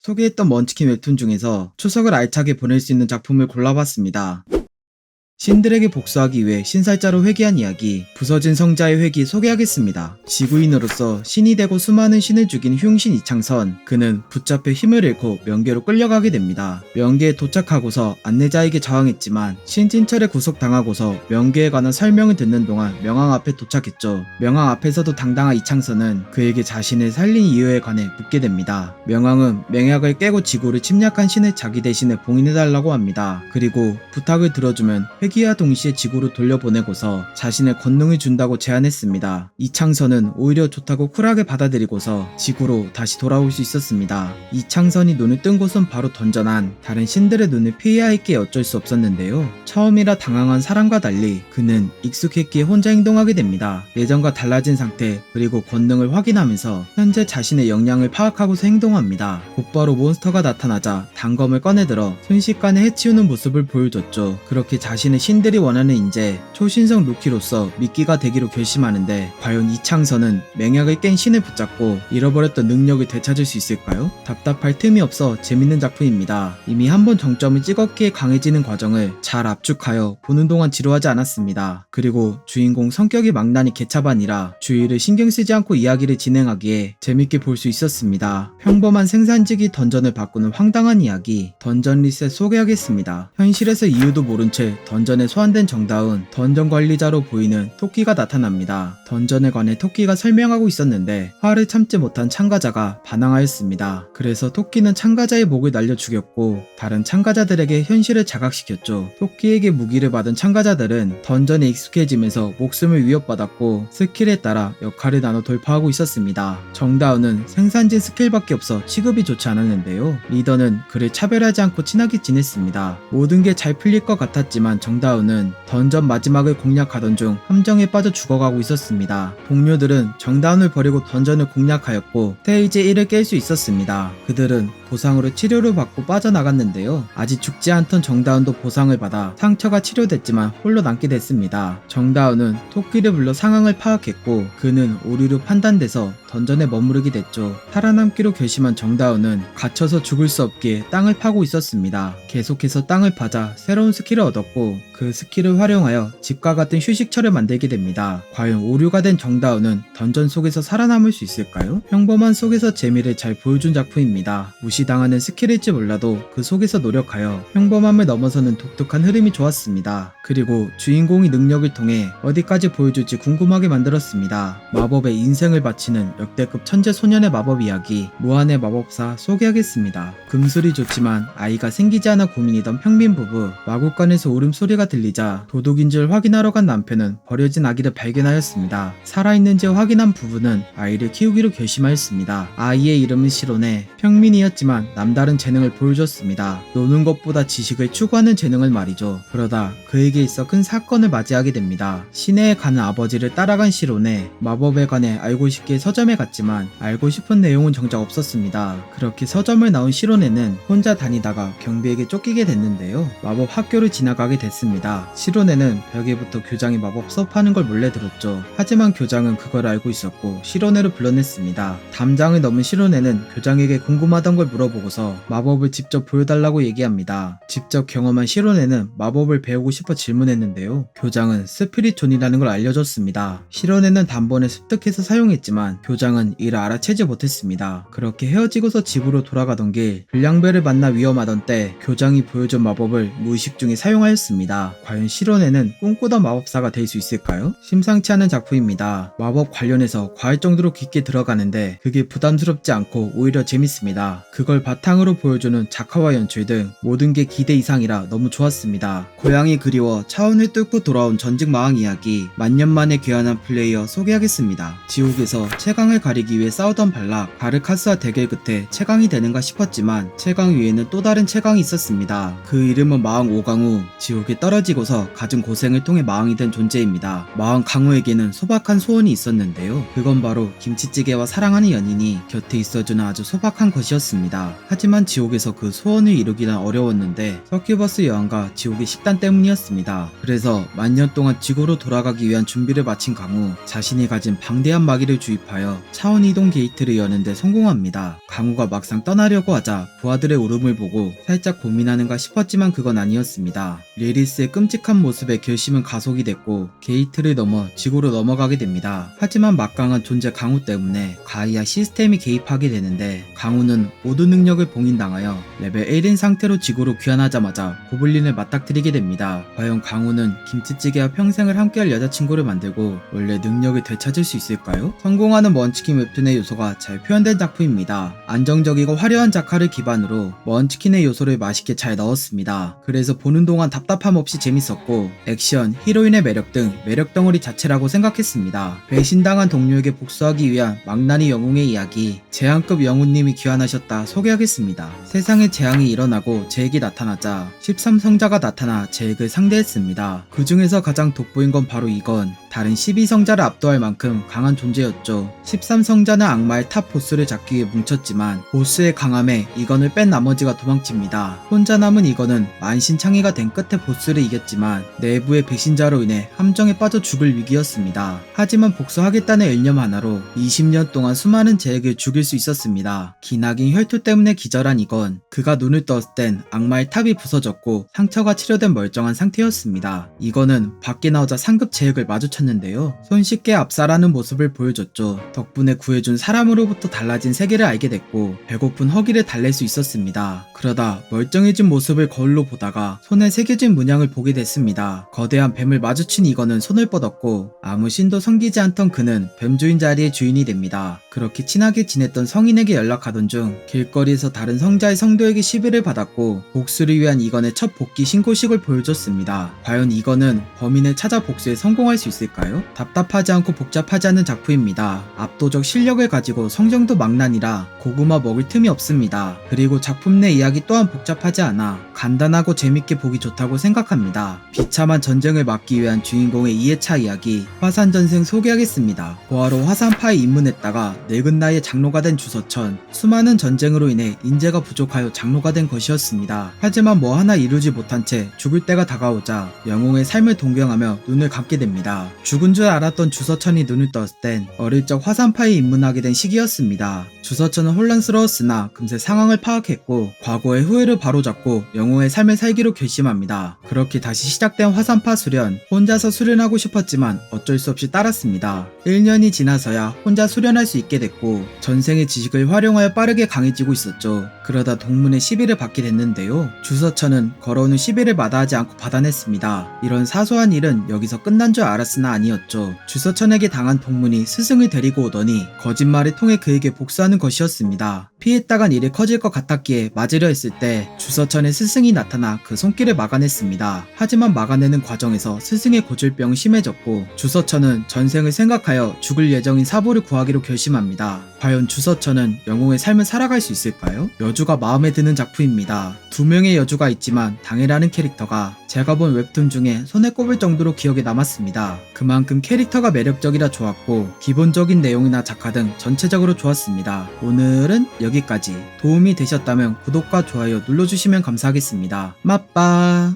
소개했던 먼치킨 웹툰 중에서 추석을 알차게 보낼 수 있는 작품을 골라봤습니다. 신들에게 복수하기 위해 신살자로 회귀한 이야기, 부서진 성자의 회귀 소개하겠습니다. 지구인으로서 신이 되고 수많은 신을 죽인 흉신 이창선, 그는 붙잡혀 힘을 잃고 명계로 끌려가게 됩니다. 명계에 도착하고서 안내자에게 저항했지만 신진철에 구속당하고서 명계에 관한 설명을 듣는 동안 명왕 앞에 도착했죠. 명왕 앞에서도 당당한 이창선은 그에게 자신을 살린 이유에 관해 묻게 됩니다. 명왕은 맹약을 깨고 지구를 침략한 신을 자기 대신에 봉인해달라고 합니다. 그리고 부탁을 들어주면 회귀와 동시에 지구로 돌려보내고서 자신의 권능을 준다고 제안했습니다. 이창선은 오히려 좋다고 쿨하게 받아들이고서 지구로 다시 돌아올 수 있었습니다. 이창선이 눈을 뜬 곳은 바로 던전한 다른 신들의 눈을 피해야 했기에 어쩔 수 없었는데요. 처음이라 당황한 사람과 달리 그는 익숙했기에 혼자 행동하게 됩니다. 예전과 달라진 상태, 그리고 권능을 확인하면서 현재 자신의 역량을 파악하고서 행동합니다. 곧바로 몬스터가 나타나자 단검을 꺼내들어 순식간에 해치우는 모습을 보여줬죠. 그렇게 자신의 신들이 원하는 인재, 초신성 루키로서 미끼가 되기로 결심하는데 과연 이창선은 맹약을 깬 신을 붙잡고 잃어버렸던 능력을 되찾을 수 있을까요? 답답할 틈이 없어 재밌는 작품입니다. 이미 한번 정점을 찍었기에 강해지는 과정을 잘 압축하여 보는 동안 지루하지 않았습니다. 그리고 주인공 성격이 망나니 개차반이라 주위를 신경 쓰지 않고 이야기를 진행하기에 재밌게 볼 수 있었습니다. 평범한 생산직이 던전을 바꾸는 황당한 이야기, 던전 리셋 소개하겠습니다. 현실에서 이유도 모른 채 던전에 소환된 정다운, 던전 관리자로 보이는 토끼가 나타납니다. 던전에 관해 토끼가 설명하고 있었는데 화를 참지 못한 참가자가 반항하였습니다. 그래서 토끼는 참가자의 목을 날려 죽였고 다른 참가자들에게 현실을 자각시켰죠. 토끼에게 무기를 받은 참가자들은 던전에 익숙해지면서 목숨을 위협받았고 스킬에 따라 역할을 나눠 돌파하고 있었습니다. 정다운은 생산진 스킬밖에 없어 취급이 좋지 않았는데요. 리더는 그를 차별하지 않고 친하게 지냈습니다. 모든 게 잘 풀릴 것 같았지만 정다운은 던전 마지막을 공략하던 중 함정에 빠져 죽어가고 있었습니다. 동료들은 정다운을 버리고 던전을 공략하였고 스테이지 1을 깰 수 있었습니다. 그들은 보상으로 치료를 받고 빠져나갔는데요. 아직 죽지 않던 정다운도 보상을 받아 상처가 치료됐지만 홀로 남게 됐습니다. 정다운은 토끼를 불러 상황을 파악했고 그는 오류로 판단돼서 던전에 머무르게 됐죠. 살아남기로 결심한 정다운은 갇혀서 죽을 수 없기에 땅을 파고 있었습니다. 계속해서 땅을 파자 새로운 스킬을 얻었고 그 스킬을 활용하여 집과 같은 휴식처를 만들게 됩니다. 과연 오류가 된 정다운은 던전 속에서 살아남을 수 있을까요? 평범한 속에서 재미를 잘 보여준 작품입니다. 무시당하는 스킬일지 몰라도 그 속에서 노력하여 평범함을 넘어서는 독특한 흐름이 좋았습니다. 그리고 주인공이 능력을 통해 어디까지 보여줄지 궁금하게 만들었습니다. 마법에 인생을 바치는 역대급 천재 소년의 마법 이야기, 무한의 마법사 소개하겠습니다. 금술이 좋지만 아이가 생기지 않아 고민이던 평민 부부, 마구간에서 울음소리가 들리자 도둑인 줄 확인하러 간 남편은 버려진 아기를 발견하였습니다. 살아있는지 확인한 부부는 아이를 키우기로 결심하였습니다. 아이의 이름은 시로네. 평민이었지만 남다른 재능을 보여줬습니다. 노는 것보다 지식을 추구하는 재능을 말이죠. 그러다 그에게 있어 큰 사건을 맞이하게 됩니다. 시내에 가는 아버지를 따라간 시로네. 마법에 관해 알고 싶기에 서점에 갔지만 알고 싶은 내용은 정작 없었습니다. 그렇게 서점을 나온 시로네는 혼자 다니다가 경비에게 쫓기게 됐는데요. 마법 학교를 지나가게 됐습니다. 시로네는 벽에부터 교장이 마법 수업하는 걸 몰래 들었죠. 하지만 교장은 그걸 알고 있었고 시로네를 불러냈습니다. 담장을 넘은 시로네는 교장에게 궁금하던 걸 물어보고서 마법을 직접 보여달라고 얘기합니다. 직접 경험한 시로네는 마법을 배우고 싶어 질문했는데요. 교장은 스피릿존이라는 걸 알려줬습니다. 시로네는 단번에 습득해서 사용했지만 교장은 이를 알아채지 못했습니다. 그렇게 헤어지고서 집으로 돌아가던 길 불량배를 만나 위험하던 때 교장이 보여준 마법을 무의식 중에 사용하였습니다. 과연 시로네는 꿈꾸던 마법사가 될 수 있을까요? 심상치 않은 작품입니다. 마법 관련해서 과할 정도로 깊게 들어가는데 그게 부담스럽지 않고 오히려 재밌습니다. 그걸 바탕으로 보여주는 작화와 연출 등 모든 게 기대 이상이라 너무 좋았습니다. 고향이 그리워 차원을 뚫고 돌아온 전직 마왕 이야기, 만년 만에 귀환한 플레이어 소개하겠습니다. 지옥에서 채광을 가리기 위해 싸우던 발락, 바르카스와 대결 끝에 채광이 되는가 싶었지만 채광 위에는 또 다른 채광이 있었습니다. 그 이름은 마왕 오강우. 지옥에 떨어지고서 갖은 고생을 통해 마왕이 된 존재입니다. 마왕 강호에게는 소박한 소원이 있었는데요. 그건 바로 김치찌개와 사랑하는 연인이 곁에 있어주는 아주 소박한 것이었습니다. 하지만 지옥에서 그 소원을 이루기는 어려웠는데 서큐버스 여왕과 지옥의 식단 때문이었습니다. 그래서 만년 동안 지구로 돌아가기 위한 준비를 마친 강호, 자신이 가진 방대한 마기를 주입하여 차원 이동 게이트를 여는데 성공합니다. 강호가 막상 떠나려고 하자 부하들의 울음을 보고 살짝 고민하는가 싶었지만 그건 아니었습니다. 리리스의 끔찍한 모습에 결심은 가속이 됐고 게이트를 넘어 지구로 넘어가게 됩니다. 하지만 막강한 존재 강호 때문에 가이아 시스템이 개입하게 되는데 강호는 모든 능력을 봉인당하여 레벨 1인 상태로 지구로 귀환하자마자 고블린을 맞닥뜨리게 됩니다. 과연 강호는 김치찌개와 평생을 함께할 여자친구를 만들고 원래 능력을 되찾을 수 있을까요? 성공하는 먼치킨 웹툰의 요소가 잘 표현된 작품입니다. 안정적이고 화려한 작화를 기반으로 먼치킨의 요소를 맛있게 잘 넣었습니다. 그래서 보는 동안 답답함 없이 재밌었고 액션, 히로인의 매력 등 매력 덩어리 자체라고 생각했습니다. 배신당한 동료에게 복수하기 위한 망나니 영웅의 이야기, 재앙급 영웅님이 귀환하셨다 소개하겠습니다. 세상에 재앙이 일어나고 제액이 나타나자 13성자가 나타나 제액을 상대했습니다. 그 중에서 가장 돋보인 건 바로 이건 다른 12성자를 압도할 만큼 강한 존재였죠. 13성자는 악마의 탑 보스를 잡기 위해 뭉쳤지만 보스의 강함에 이건을 뺀 나머지가 도망칩니다. 혼자 남은 이건은 만신창이가 된 끝에 보스를 이겼지만 내부의 배신자로 인해 함정에 빠져 죽을 위기였습니다. 하지만 복수하겠다는 일념 하나로 20년 동안 수많은 제액을 죽일 수 있었습니다. 기나긴 혈투 때문에 기절한 이건 그가 눈을 떴을 땐 악마의 탑이 부서졌고 상처가 치료된 멀쩡한 상태였습니다. 이건은 밖에 나오자 상급 제액을 마주쳤는데요. 손쉽게 압살하는 모습을 보여줬죠. 덕분에 구해준 사람으로부터 달라진 세계를 알게 됐고 배고픈 허기를 달랠 수 있었습니다. 그러다 멀쩡해진 모습을 거울로 보다가 손에 새겨진 문양을 보게 됐습니다. 거대한 뱀을 마주친 이건은 손을 뻗었고 아무 신도 섬기지 않던 그는 뱀주인 자리의 주인이 됩니다. 그렇게 친하게 지냈던 성인에게 연락하던 중 길거리에서 다른 성자의 성도에게 시비를 받았고 복수를 위한 이건의 첫 복귀 신고식을 보여줬습니다. 과연 이건은 범인을 찾아 복수에 성공할 수 있을까요? 답답하지 않고 복잡하지 않은 작품입니다. 압도적 실력을 가지고 성정도 망난이라 고구마 먹을 틈이 없습니다. 그리고 작품 내 이야기 또한 복잡하지 않아 간단하고 재밌게 보기 좋다고 생각합니다. 비참한 전쟁을 막기 위한 주인공의 2회차 이야기 화산전생 소개하겠습니다. 고아로 화산파에 입문했다가 늙은 나이에 장로가 된 주서천, 수많은 전쟁으로 인해 인재가 부족하여 장로가 된 것이었습니다. 하지만 뭐 하나 이루지 못한 채 죽을 때가 다가오자 영웅의 삶을 동경하며 눈을 감게 됩니다. 죽은 줄 알았던 주서천이 눈을 떴을 땐 어릴 적 화산파에 입문하게 된 시기였습니다. 주서천은 혼란스러웠으나 금세 상황을 파악했고 과거의 후회를 바로잡고 영웅의 삶을 살기로 결심합니다. 그렇게 다시 시작된 화산파 수련, 혼자서 수련하고 싶었지만 어쩔 수 없이 따랐습니다. 1년이 지나서야 혼자 수련할 수 있게 됐고 전생의 지식을 활용하여 빠르게 강해지고 있었죠. 그러다 동문의 시비를 받게 됐는데요. 주서천은 걸어오는 시비를 마다하지 않고 받아냈습니다. 이런 사소한 일은 여기서 끝난 줄 알았으나 아니었죠. 주서천에게 당한 동문이 스승을 데리고 오더니 거짓말을 통해 그에게 복수하는 것이었습니다. 피했다간 일이 커질 것 같았기에 맞으려 했을 때 주서천의 스승이 나타나 그 손길을 막아냈습니다. 하지만 막아내는 과정에서 스승의 고질병이 심해졌고 주서천은 전생을 생각하여 죽을 예정인 사보를 구하기로 결심합니다. 과연 주서천은 영웅의 삶을 살아갈 수 있을까요? 여주가 마음에 드는 작품입니다. 두 명의 여주가 있지만 당해라는 캐릭터가 제가 본 웹툰 중에 손에 꼽을 정도로 기억에 남았습니다. 그만큼 캐릭터가 매력적이라 좋았고 기본적인 내용이나 작화 등 전체적으로 좋았습니다. 오늘은 여기까지. 도움이 되셨다면 구독과 좋아요 눌러주시면 감사하겠습니다. 맛빠.